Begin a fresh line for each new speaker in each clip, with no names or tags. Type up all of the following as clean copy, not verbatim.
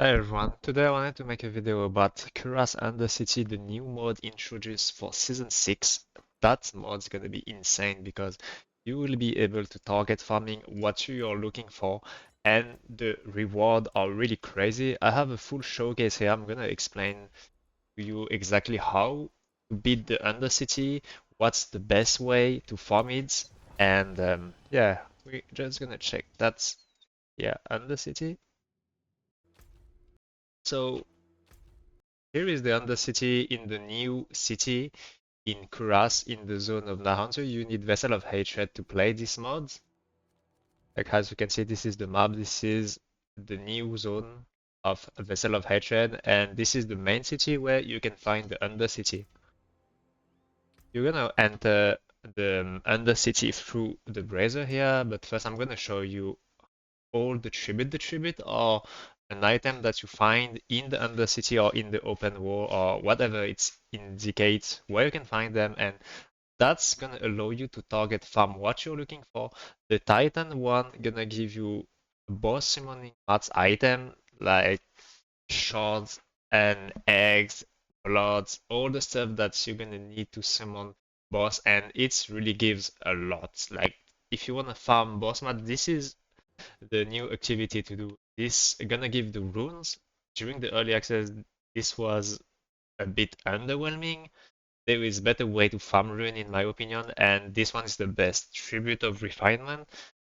Hi everyone, today I wanted to make a video about Kura's Undercity, the new mod introduced for Season 6. That mod's gonna be insane because you will be able to target farming what you're looking for, and the reward are really crazy. I have a full showcase here. I'm gonna explain to you exactly how to beat the Undercity, what's the best way to farm it, and yeah, we're just gonna check. That's, yeah, Undercity. So here is the Undercity in the new city in Kuras in the zone of Nahunter. You need Vessel of Hatred to play this mod. Like as you can see, this is the map. This is the new zone of Vessel of Hatred, and this is the main city where you can find the Undercity. You're gonna enter the Undercity through the brazier here, but first I'm gonna show you all the tribute. The tribute are an item that you find in the Undercity or in the open world or whatever it indicates where you can find them, and that's gonna allow you to target farm what you're looking for. The Titan one gonna give you a boss summoning mats item like shards and eggs, bloods, all the stuff that you're gonna need to summon boss, and it really gives a lot. Like if you wanna farm boss mat, this is the new activity to do. This gonna give the runes. During the early access, this was a bit underwhelming. There is better way to farm rune in my opinion, and this one is the best. Tribute of Refinement.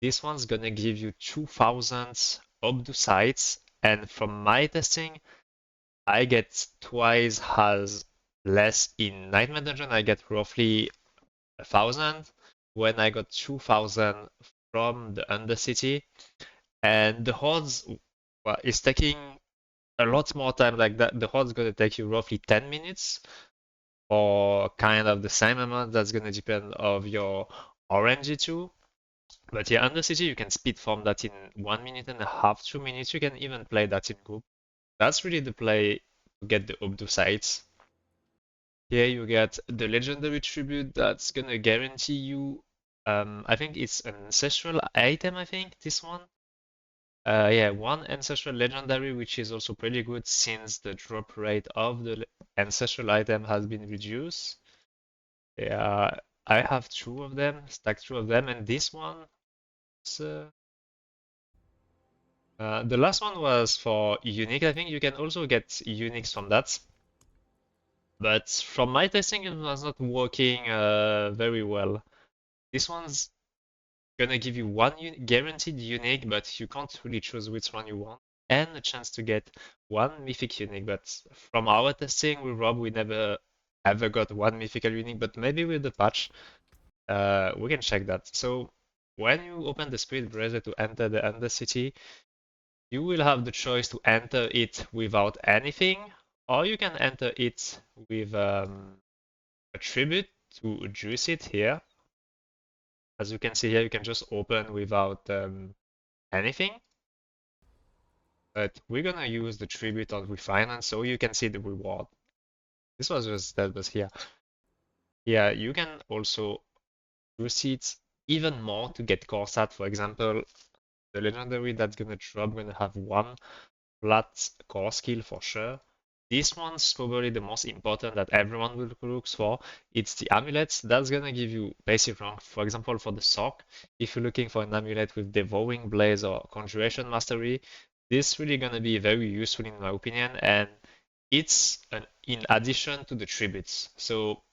This one's gonna give you 2000 Obdu sites, and from my testing, I get twice as less in Nightmare Dungeon. I get roughly 1000 when I got 2000 from the Undercity. And the hordes, well, is taking a lot more time. Like that, the horde's gonna take you roughly 10 minutes, or kind of the same amount. That's gonna depend of your RNG2. But yeah, Undercity, you can speed farm that in 1 minute and a half, 2 minutes. You can even play that in group. That's really the play to get the Obdu sites. Here you get the legendary tribute that's gonna guarantee you. I think it's an ancestral item. I think this one. Yeah, one ancestral legendary, which is also pretty good since the drop rate of the ancestral item has been reduced. Yeah, I have two of them, stacked two of them, and this one, uh, the last one was for unique. I think you can also get uniques from that, but from my testing, it was not working very well. This one's gonna give you one guaranteed unique, but you can't really choose which one you want, and a chance to get one mythic unique. But from our testing with Rob, we never ever got one mythical unique, but maybe with the patch, we can check that. So when you open the Spirit Brazier to enter the Undercity, you will have the choice to enter it without anything, or you can enter it with a tribute to juice it here. As you can see here, you can just open without anything. But we're gonna use the tribute on refinement so you can see the reward. This was just that was here. Yeah, you can also proceed even more to get core stat. For example, the legendary that's gonna drop gonna have one flat core skill for sure. This one's probably the most important that everyone will look for. It's the amulets. That's gonna give you basic rank. For example, for the sock, if you're looking for an amulet with Devouring Blaze or Conjuration Mastery, this really gonna be very useful in my opinion, and it's in addition to the tributes. So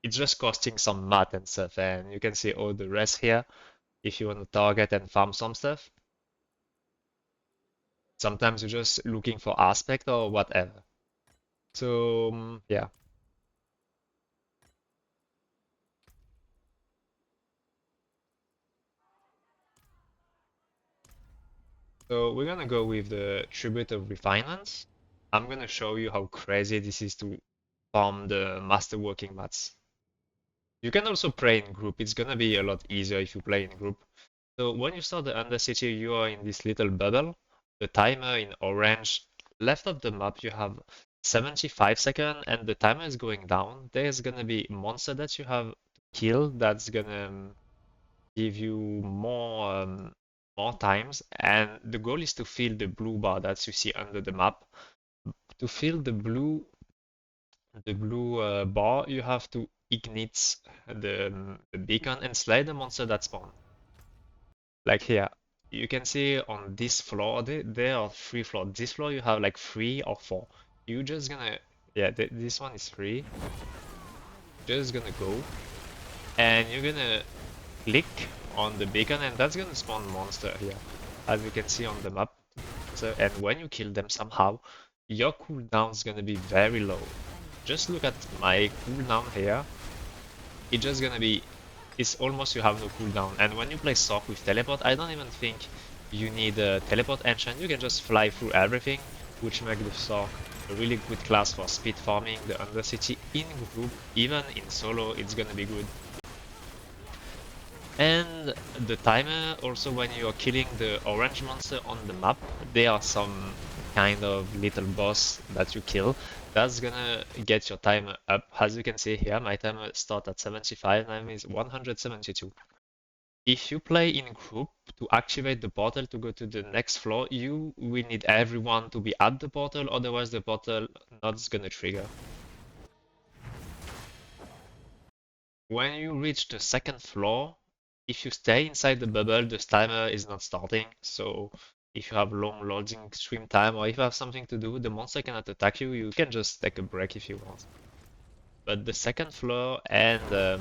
it's just costing some math and stuff, and you can see all the rest here if you want to target and farm some stuff. Sometimes you're just looking for aspect or whatever. So yeah, so we're gonna go with the Tribute of Refinement. I'm gonna show you how crazy this is to farm the Master Working Mats. You can also play in group. It's gonna be a lot easier if you play in group. So when you start the Undercity, you are in this little bubble. The timer in orange, left of the map, you have 75 seconds, and the timer is going down. There's gonna be monster that you have to kill that's gonna give you more more times, and the goal is to fill the blue bar that you see under the map. To fill the blue bar, you have to ignite the beacon and slay the monster that spawn. Like here, you can see on this floor, there are 3 floors. This floor you have like 3 or 4. You just gonna, yeah, this one is 3. Just gonna go, and you're gonna click on the beacon, and that's gonna spawn monster here, as you can see on the map. So, and when you kill them somehow, your cooldown is gonna be very low. Just look at my cooldown here. It's just gonna be, it's almost you have no cooldown. And when you play Sock with teleport, I don't even think you need a teleport enchant. You can just fly through everything, which makes the Sock a really good class for speed farming the Undercity in group. Even in solo, it's gonna be good. And the timer, also when you are killing the orange monster on the map, there are some kind of little boss that you kill. That's gonna get your timer up. As you can see here, my timer starts at 75, mine is 172. If you play in group, to activate the portal to go to the next floor, you will need everyone to be at the portal, otherwise the portal not gonna trigger. When you reach the second floor, if you stay inside the bubble, the timer is not starting. So if you have long loading stream time or if you have something to do, the monster cannot attack you. You can just take a break if you want. But the second floor and the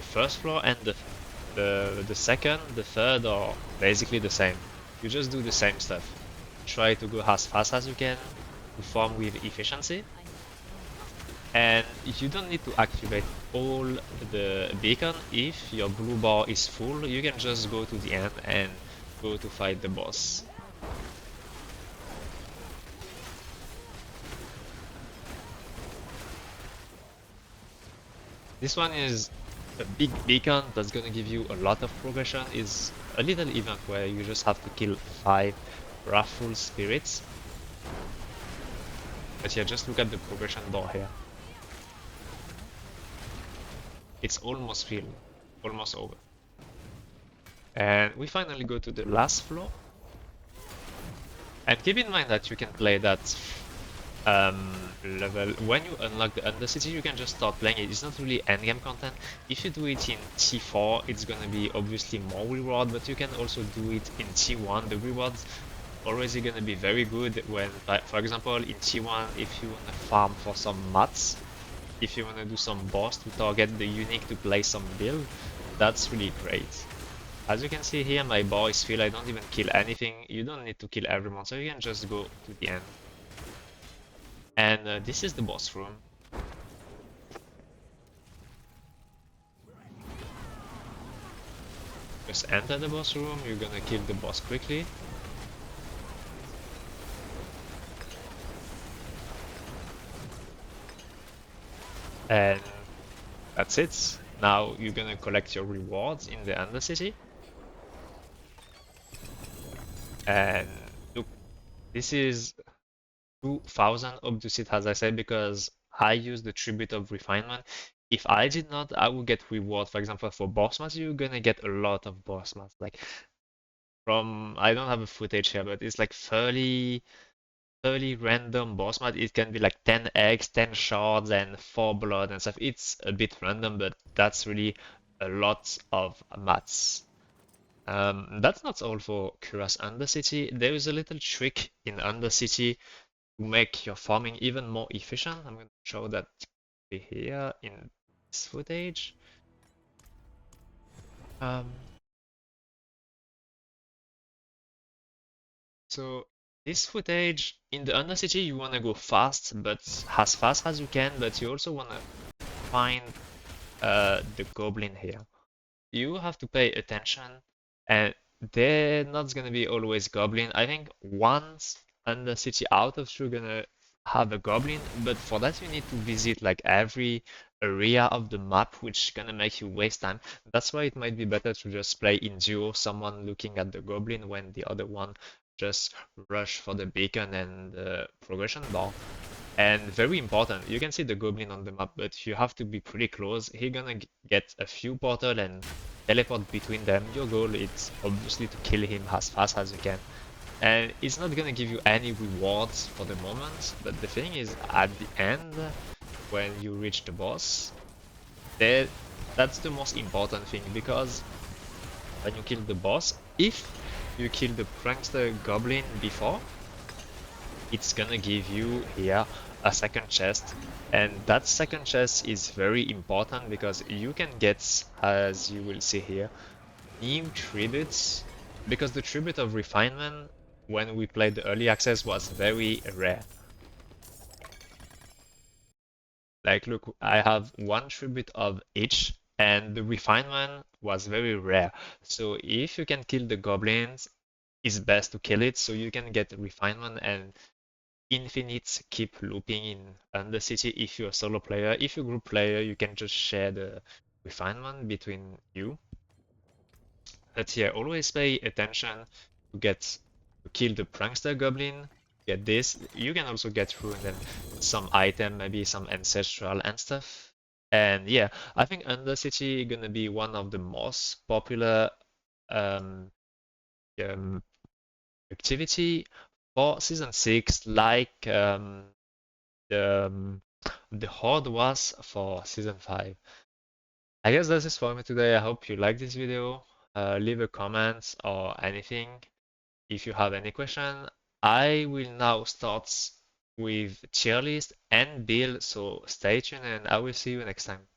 first floor and the second, the third are basically the same. You just do the same stuff. Try to go as fast as you can to farm with efficiency. And you don't need to activate all the beacon. If your blue bar is full, you can just go to the end and go to fight the boss. This one is a big beacon that's gonna give you a lot of progression. It's a little event where you just have to kill 5 wrathful spirits. But yeah, just look at the progression bar here. It's almost filled, almost over. And we finally go to the last floor. And keep in mind that you can play that level. When you unlock the Undercity, you can just start playing it. It's not really endgame content. If you do it in T4, it's gonna be obviously more reward, but you can also do it in T1. The rewards always gonna be very good when, for example, in T1, if you wanna farm for some mats, if you wanna do some boss to target the unique to play some build, that's really great. As you can see here, my bar is filled. I don't even kill anything. You don't need to kill every monster. You can just go to the end. And this is the boss room. Just enter the boss room. You're gonna kill the boss quickly. And that's it. Now you're gonna collect your rewards in the Undercity. And look, this is 2000 Obducit, as I said, because I use the Tribute of Refinement. If I did not, I would get reward. For example, for boss mats, you're gonna get a lot of boss mats. Like from, I don't have a footage here, but it's like 30 random boss mat. It can be like 10 eggs, 10 shards, and 4 blood and stuff. It's a bit random, but that's really a lot of mats. That's not all for Cura's Undercity. There is a little trick in Undercity to make your farming even more efficient. I'm going to show that here in this footage. So this footage in the Undercity, you want to go fast, but as fast as you can, but you also want to find the goblin here. You have to pay attention, and they're not gonna be always goblin. I think once Undercity out of two gonna have a goblin, but for that you need to visit like every area of the map, which gonna make you waste time. That's why it might be better to just play in duo, someone looking at the goblin when the other one just rush for the beacon and the progression bar. And very important, you can see the goblin on the map, but you have to be pretty close. He's gonna get a few portal and teleport between them. Your goal is obviously to kill him as fast as you can. And it's not gonna give you any rewards for the moment, but the thing is, at the end, when you reach the boss, that that's the most important thing, because when you kill the boss, if you kill the prankster goblin before, it's gonna give you here a second chest, and that second chest is very important because you can get, as you will see here, new tributes, because the tribute of refinement when we played the early access was very rare. Like, look, I have one tribute of each, and the refinement was very rare. So if you can kill the goblins, it's best to kill it so you can get refinement and infinite keep looping in Undercity if you're a solo player. If you're a group player, you can just share the refinement between you. But yeah, always pay attention to kill the prankster goblin. Get this. You can also get rune and some item, maybe some ancestral and stuff. And yeah, I think Undercity gonna be one of the most popular um, um, activity for season 6, like the the horde was for season 5. I guess that's it for me today. I hope you like this video. Leave a comment or anything if you have any question. I will now start with tier list and build, so stay tuned and I will see you next time.